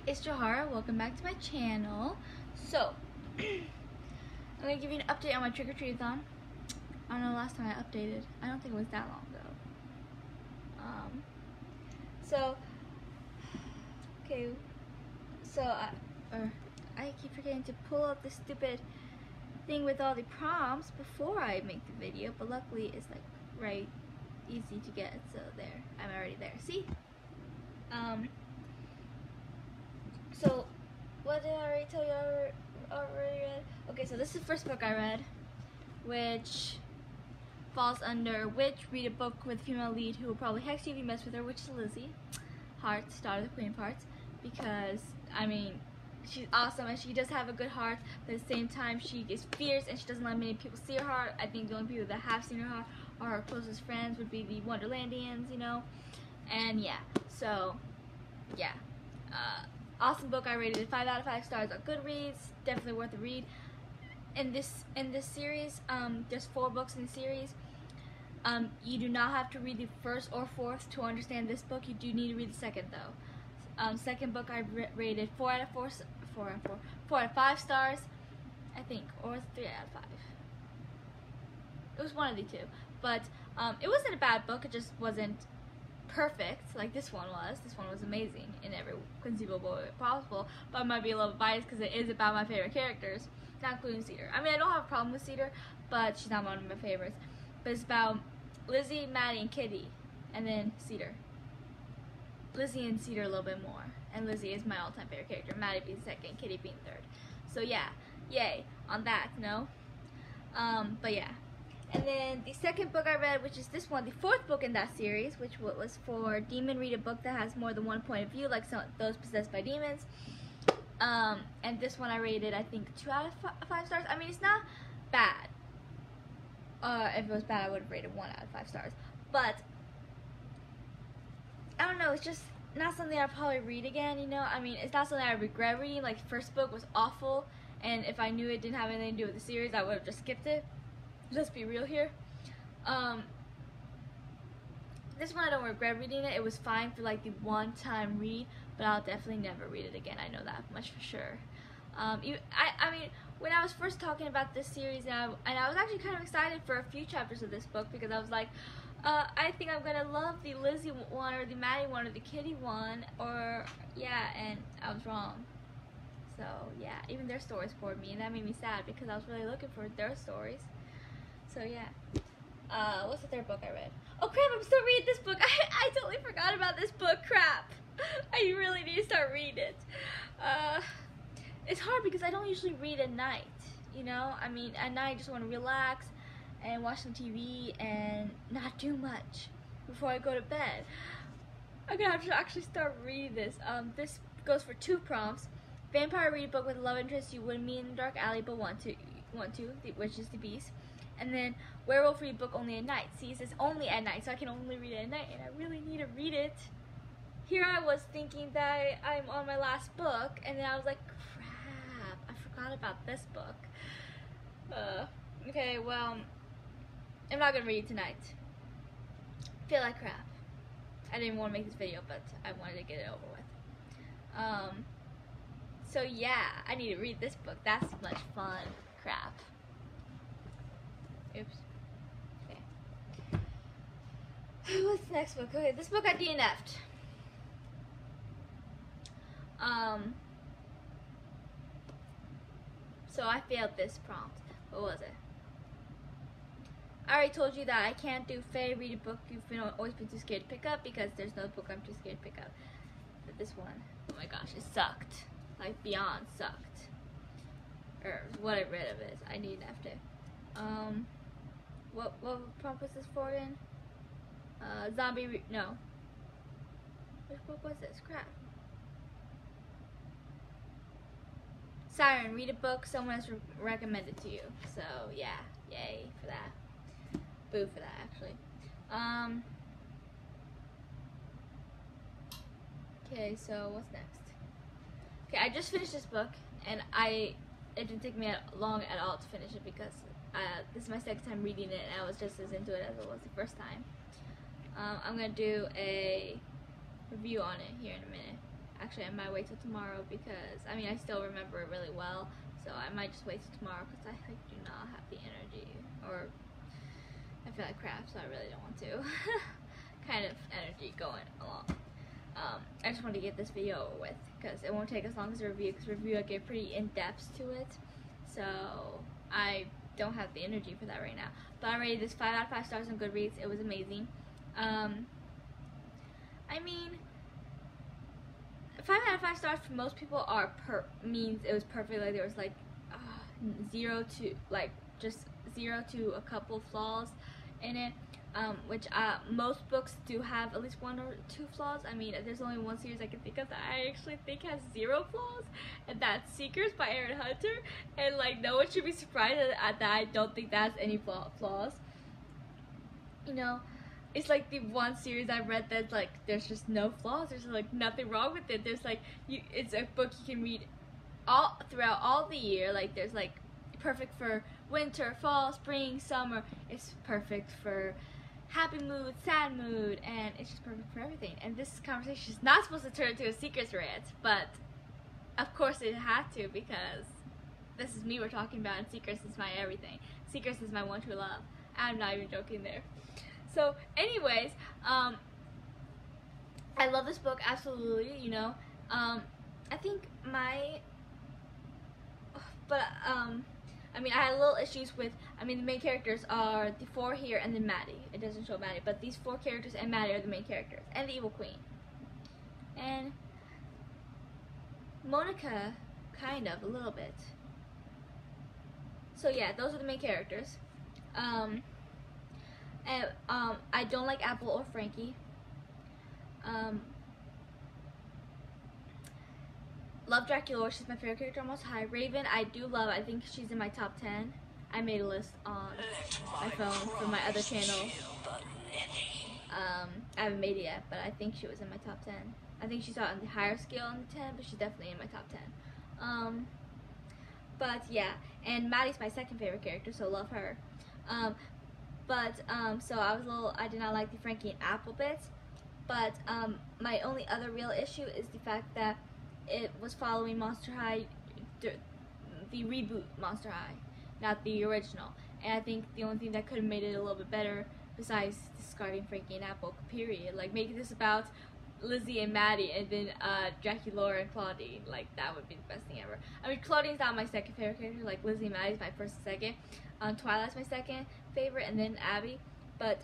it's Jahara. Welcome back to my channel. So, I'm going to give you an update on my trick-or-treat-a-thon. I don't know the last time I updated. I don't think it was that long ago. I keep forgetting to pull up the stupid thing with all the prompts before I make the video, but luckily it's like right easy to get, so there, I'm already there. See? So what did I already tell you I already read? Okay, so this is the first book I read, which falls under read a book with a female lead who will probably hex you if you mess with her, which is Lizzie Hearts, daughter of the Queen of Hearts, because I mean she's awesome and she does have a good heart, but at the same time she is fierce and she doesn't let many people see her heart. I think the only people that have seen her heart are her closest friends, would be the Wonderlandians, you know. And yeah, so yeah, awesome book. I rated it 5 out of 5 stars on Goodreads. Definitely worth a read. In this series, there's 4 books in the series. You do not have to read the first or fourth to understand this book. You do need to read the second though. Second book I rated 4 out of 5 stars, I think, or 3 out of 5. It was one of the two, but it wasn't a bad book. It just wasn't perfect like this one was. This one was amazing in every conceivable way possible, but I might be a little biased because it is about my favorite characters, not including Cedar. I mean, I don't have a problem with Cedar, but she's not one of my favorites. But it's about Lizzie, Maddie, and Kitty, and then Cedar. Lizzie and Cedar a little bit more, and Lizzie is my all-time favorite character, Maddie being second, Kitty being third. So yeah, yay on that, no? But yeah. And then the second book I read, which is this one, the 4th book in that series, which was for Demon Read a book that has more than one point of view, like some those possessed by demons. And this one I rated, I think, 2 out of 5 stars. I mean, it's not bad. If it was bad, I would have rated 1 out of 5 stars. But I don't know, it's just not something I'll probably read again, you know? I mean, it's not something I regret reading. Like, the first book was awful, and if I knew it didn't have anything to do with the series, I would have just skipped it. Let's be real here. This one I don't regret reading it. It was fine for like the one-time read, but I'll definitely never read it again. I know that much for sure. I mean, when I was first talking about this series, and I was actually kind of excited for a few chapters of this book, because I was like, I think I'm gonna love the Lizzie one or the Maddie one or the Kitty one, or yeah, and I was wrong. So yeah, even their stories bored me, and that made me sad because I was really looking for their stories. So yeah, what's the 3rd book I read? Oh crap, I'm still reading this book. I totally forgot about this book, crap. I really need to start reading it. It's hard because I don't usually read at night, you know? I mean, at night I just want to relax and watch some TV and not do much before I go to bed. I'm gonna have to actually start reading this. This goes for 2 prompts. Vampire read a book with a love interest you wouldn't meet in the dark alley but want to, which is the Beast. And then werewolf read book only at night. See, it says only at night, so I can only read it at night, and I really need to read it. Here I was thinking that I'm on my last book, and then I was like, crap, I forgot about this book. Okay, well, I'm not gonna read it tonight. Feel like crap. I didn't want to make this video, but I wanted to get it over with. So yeah, I need to read this book. That's much fun. Crap. Oops. Okay. What's the next book? Okay, this book I DNF'd. So I failed this prompt. What was it? I already told you that I can't do Faye read a book you've always been too scared to pick up, because there's no book I'm too scared to pick up. But this one, oh my gosh, it sucked. Like beyond sucked. Or what I read of it. I DNF'd it. What prompt was this for again? No. Which book was this? Crap. Siren, read a book someone has recommended to you. So yeah, yay for that. Boo for that, actually. Okay, so what's next? Okay, I just finished this book, and it didn't take me long at all to finish it, because this is my 2nd time reading it, and I was just as into it as it was the first time. I'm going to do a review on it here in a minute. Actually, I might wait till tomorrow because, I mean, I still remember it really well. So I might just wait till tomorrow because I do not have the energy, or I feel like crap, so I really don't want to. Kind of energy going along. I just want to get this video over with because it won't take as long as a review, because review I get pretty in-depth to it. So I don't have the energy for that right now. But I rated this 5 out of 5 stars on Goodreads. It was amazing. I mean, 5 out of 5 stars for most people means it was perfect. Like there was like 0 to just 0 to a couple flaws in it. Which most books do have at least 1 or 2 flaws. I mean, there's only one series I can think of that I actually think has 0 flaws, and that's Seekers by Erin Hunter. And like, no one should be surprised at that. I don't think that has any flaws. You know, it's like the one series I read that's like there's just no flaws. There's like nothing wrong with it. There's like it's a book you can read throughout all the year. Like there's like perfect for winter, fall, spring, summer. It's perfect for happy mood, sad mood, and it's just perfect for everything. And this conversation is not supposed to turn into a Secrets rant, but of course it had to, because this is me we're talking about, and Secrets is my everything. Secrets is my one true love. I'm not even joking there. So anyways, I love this book, absolutely, you know. I think I mean, I had little issues with, I mean, the main characters are the 4 here and then Maddie. It doesn't show Maddie, but these 4 characters and Maddie are the main characters, and the evil queen. And Monica, kind of, a little bit. So yeah, those are the main characters. I don't like Apple or Frankie. Love Dracula, she's my favorite character on Most High. Raven, I do love, I think she's in my top 10. I made a list on my phone from my other channel. I haven't made it yet, but I think she was in my top 10. I think she's on the higher scale on the 10, but she's definitely in my top 10. But yeah, and Maddie's my second favorite character, so love her. So I did not like the Frankie and Apple bits, but my only other real issue is the fact that it was following Monster High, the reboot Monster High, not the original. And I think the only thing that could have made it a little bit better, besides discarding Frankie and Apple, period, like making this about Lizzie and Maddie, and then Jackie, Laura, and Claudine. Like, that would be the best thing ever. I mean, Claudine's not my second favorite character. Like, Lizzie and Maddie's my first and second. Twilight's my second favorite, and then Abby. But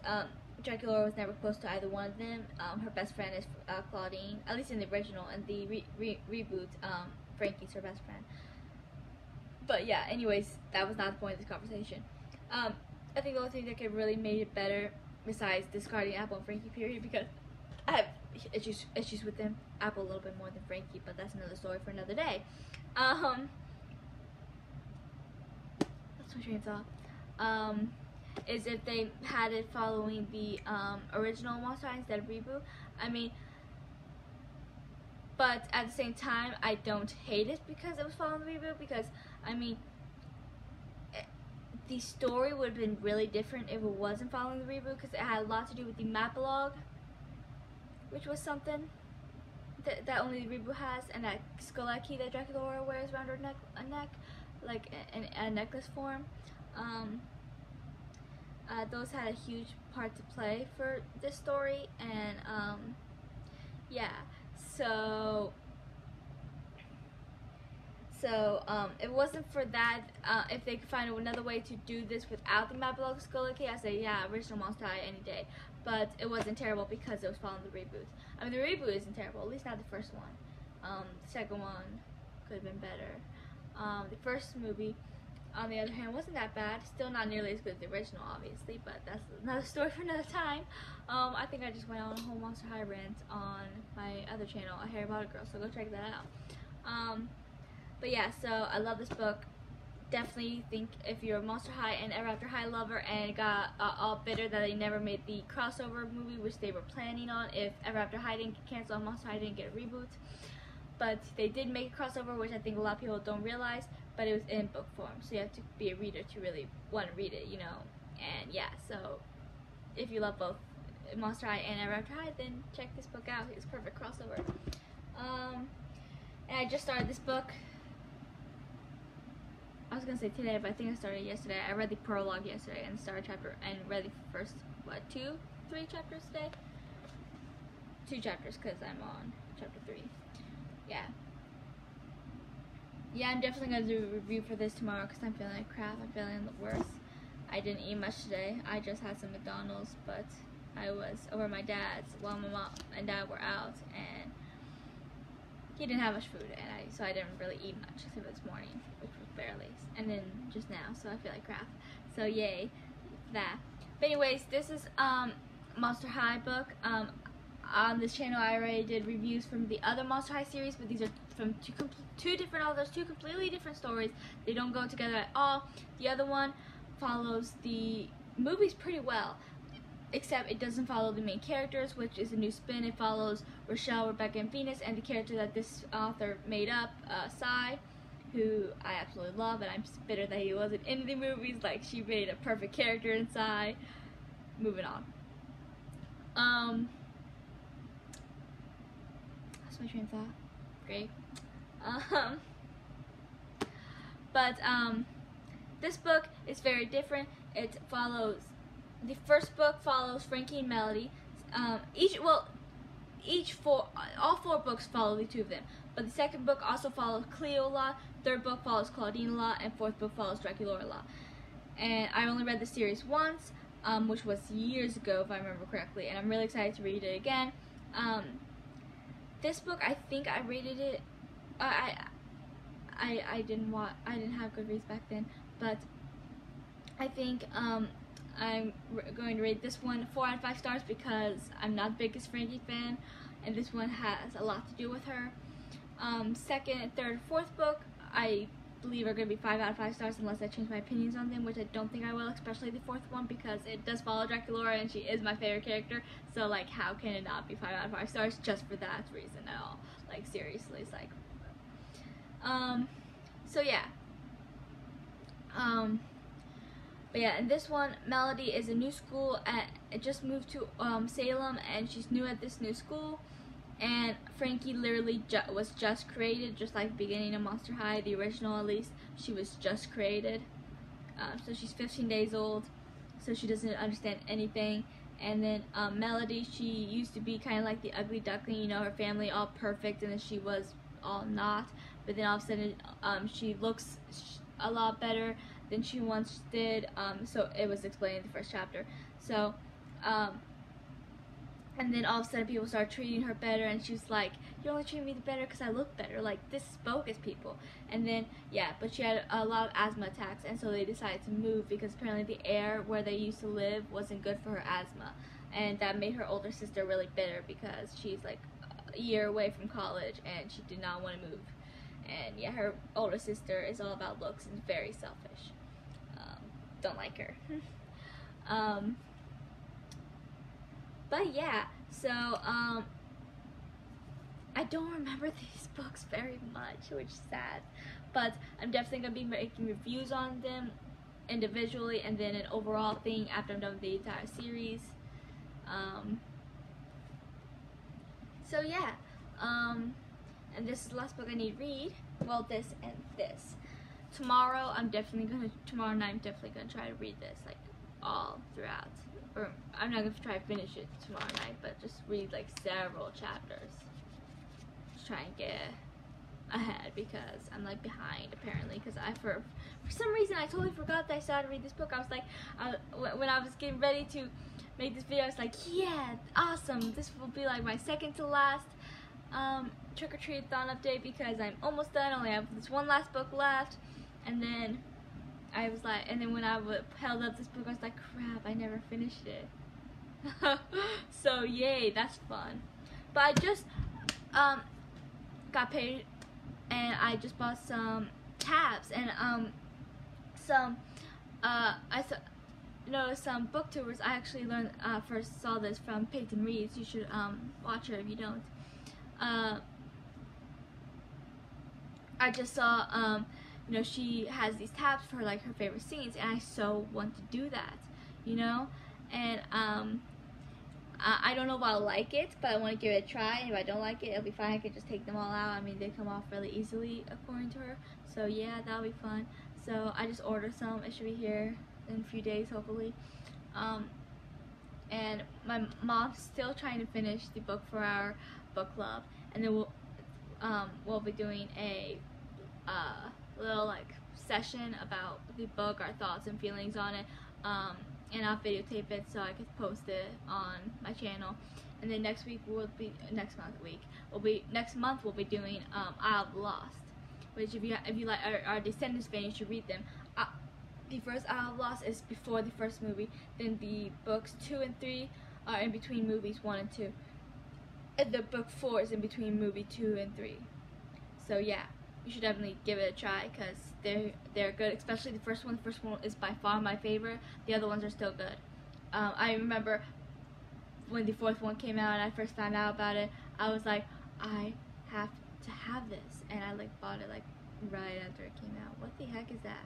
Jackie Laura was never close to either one of them. Her best friend is Claudine, at least in the original, and the reboot, Frankie's her best friend. But yeah, anyways, that was not the point of this conversation. I think the only thing that could really made it better, besides discarding Apple and Frankie, period, because I have issues with them. Apple a little bit more than Frankie, but that's another story for another day. That's my train of thought. Is if they had it following the original Monster High instead of reboot. I mean, but at the same time, I don't hate it because it was following the reboot, because, I mean, the story would have been really different if it wasn't following the reboot, because it had a lot to do with the mapalog, which was something that only the reboot has, and that skull key that Dracula wears around her neck, like in a necklace form. Those had a huge part to play for this story, and yeah, so if it wasn't for that, if they could find another way to do this without the mapalog skull key, I say yeah, original Monster High any day. But it wasn't terrible because it was following the reboot. I mean, the reboot isn't terrible, at least not the first one. The second one could have been better. The first movie, on the other hand, wasn't that bad. Still not nearly as good as the original, obviously, but that's another story for another time. I think I just went on a whole Monster High rant on my other channel, A Harry Potter Girl, so go check that out. But yeah, so I love this book. Definitely think if you're a Monster High and Ever After High lover and got all bitter that they never made the crossover movie, which they were planning on, if Ever After High didn't get canceled, Monster High didn't get a reboot. But they did make a crossover, which I think a lot of people don't realize, but it was in book form, so you have to be a reader to really want to read it, you know. And yeah, so if you love both Monster High and Ever After High, then check this book out. It's a perfect crossover. And I just started this book. I was gonna say today, but I think I started yesterday. I read the prologue yesterday and started chapter and read the first, what, 3 chapters today? 2 chapters because I'm on chapter 3. Yeah. Yeah, I'm definitely gonna do a review for this tomorrow because I'm feeling like crap. I'm feeling the worst. I didn't eat much today. I just had some McDonald's, but I was over at my dad's while my mom and dad were out, and he didn't have much food, and so I didn't really eat much except this morning, which was barely, and then just now, so I feel like crap. So yay, that. But anyways, this is Monster High book. On this channel, I already did reviews from the other Monster High series, but these are from two different authors, 2 completely different stories. They don't go together at all. The other one follows the movies pretty well, except it doesn't follow the main characters, which is a new spin. It follows Rochelle, Rebecca, and Venus, and the character that this author made up, Sai, who I absolutely love, and I'm just bitter that he wasn't in the movies. Like, she made a perfect character in Sai. Moving on. That's my train of thought. Great. This book is very different. It follows, the first book follows Frankie and Melody. All 4 books follow the 2 of them. But the second book also follows Cleo a lot. Third book follows Claudine a lot, and 4th book follows Dracula a lot. And I only read the series once, which was years ago if I remember correctly, and I'm really excited to read it again. This book, I think I rated it. I didn't have Goodreads back then, but I think I'm going to rate this one 4 out of 5 stars because I'm not the biggest Frankie fan, and this one has a lot to do with her. Second, third, 4th book, I believe are going to be 5 out of 5 stars unless I change my opinions on them, which I don't think I will, especially the 4th one because it does follow Dracula and she is my favorite character. So like, how can it not be 5 out of 5 stars just for that reason at all? Like, seriously, it's like, so yeah. But yeah, in this one, Melody is a new school it just moved to Salem, and she's new at this new school. And Frankie literally was just created, just like the beginning of Monster High, the original at least. She was just created. So she's 15 days old, so she doesn't understand anything. And then Melody, she used to be kind of like the ugly duckling, you know, her family all perfect, and then she was all not. But then all of a sudden, she looks a lot better than she once did. So it was explained in the first chapter. So, and then all of a sudden people started treating her better, and she was like, "You only treat me better because I look better. Like, this is bogus, people." And then, yeah, but she had a lot of asthma attacks, and so they decided to move because apparently the air where they used to live wasn't good for her asthma. And that made her older sister really bitter because she's like a year away from college, and she did not want to move. And yeah, her older sister is all about looks and very selfish. Don't like her. But yeah, so I don't remember these books very much, which is sad. But I'm definitely going to be making reviews on them individually and then an overall thing after I'm done with the entire series. So yeah, and this is the last book I need to read. Well, this and this. Tomorrow night I'm definitely gonna try to read this like all throughout. Or I'm not gonna try to finish it tomorrow night, but just read like several chapters. Just try and get ahead because I'm like behind apparently. Because for some reason I totally forgot that I started to read this book. I was like, when I was getting ready to make this video, I was like, yeah, awesome. This will be like my second to last trick or treat-a-thon update because I'm almost done. I only have this one last book left, and then I was like, and then when I held up this book, I was like, crap, I never finished it. So yay, that's fun. But I just got paid, and I just bought some tabs and some some booktubers. I actually learned first saw this from Peyton Reeves. You should watch her if you don't. I just saw you know, she has these tabs for like her favorite scenes, and I so want to do that, you know. And I don't know if I'll like it, but I want to give it a try. And if I don't like it, it'll be fine. I can just take them all out. I mean, they come off really easily according to her. So yeah, that'll be fun. So I just ordered some. It should be here in a few days, hopefully. And my mom's still trying to finish the book for our book club, and then we'll be doing a little like session about the book, our thoughts and feelings on it, and I'll videotape it so I can post it on my channel. And then next month we'll be doing Isle of Lost, which if you like our Descendants fan, you should read them. The first Isle of Lost is before the first movie. Then the books 2 and 3 are in between movies 1 and 2. And the book 4 is in between movie 2 and 3. So yeah, you should definitely give it a try because they're good. Especially the first one. The first one is by far my favorite. The other ones are still good. I remember when the fourth one came out and I first found out about it, I was like, I have to have this, and I like bought it like right after it came out. What the heck is that?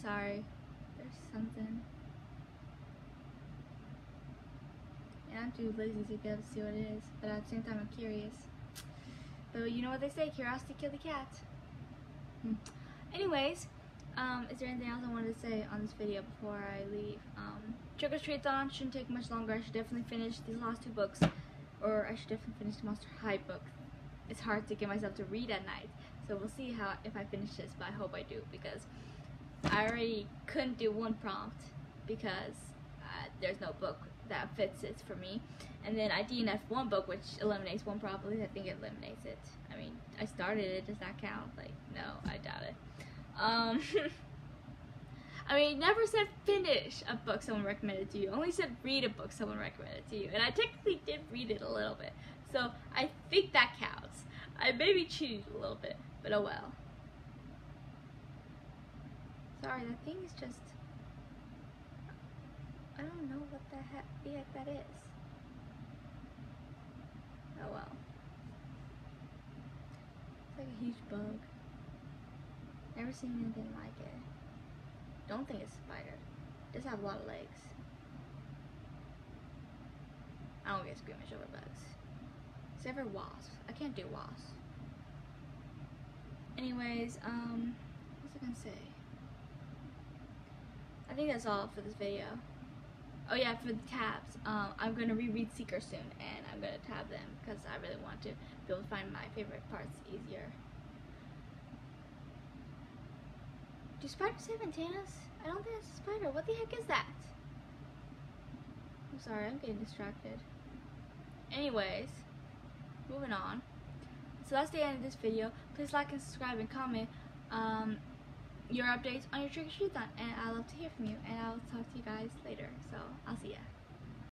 Sorry, there's something. And I'm too lazy to get up to see what it is, but at the same time I'm curious. But you know what they say, curiosity killed the cat. Anyways, is there anything else I wanted to say on this video before I leave? Treadathon shouldn't take much longer. I should definitely finish these last 2 books, or I should definitely finish the Monster High book. It's hard to get myself to read at night, so we'll see if I finish this, but I hope I do, because I already couldn't do 1 prompt because there's no book that fits it for me. And then I DNF'd 1 book, which eliminates 1 prompt. At least I think it eliminates it. I mean, I started it. Does that count? Like, no, I doubt it. I mean, never said finish a book someone recommended to you. Only said read a book someone recommended to you. And I technically did read it a little bit. So I think that counts. I maybe cheated a little bit, but oh well. Sorry, that thing is just... I don't know what the heck that is. Oh well. It's like a huge bug. Never seen anything like it. Don't think it's a spider. It does have a lot of legs. I don't get squeamish over bugs. Except for wasps. I can't do wasps. Anyways, what's I gonna say? I think that's all for this video. Oh yeah, for the tabs, I'm going to reread Seeker soon, and I'm going to tab them because I really want to be able to find my favorite parts easier. Do spiders have antennas? I don't think it's a spider. What the heck is that? I'm sorry, I'm getting distracted. Anyways, moving on. So that's the end of this video. Please like and subscribe and comment your updates on your trick-or-treat-thon, and I love to hear from you, and I'll talk to you guys later. So I'll see ya.